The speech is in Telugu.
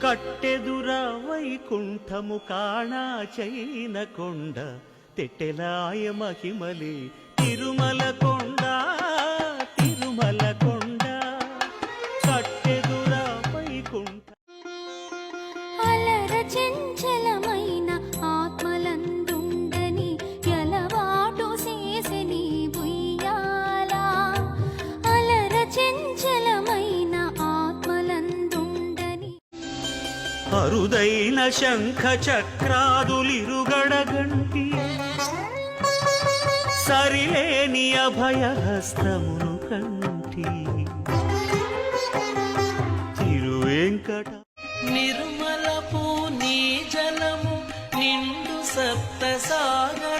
కట్టెదుర వైకుంఠము కాణా చైన కొండ తెట్టెలాయ మహిమలే తిరుమల కొండ తిరుమల కొండ కట్టెదుర వైకుంఠ అలర చెంచలమైన ఆత్మలందుండని ఎలవాటు చేసెని బుయ్యాల అలర చెంచలమైన ఆత్మలందుండని అరుదైన శంఖ చక్రాదులిరుగడగంటి సరిలేని అభయహస్తమును కంటి తిరువెంకట నిర్మలపు నీ జలము నిండు సప్త సాగర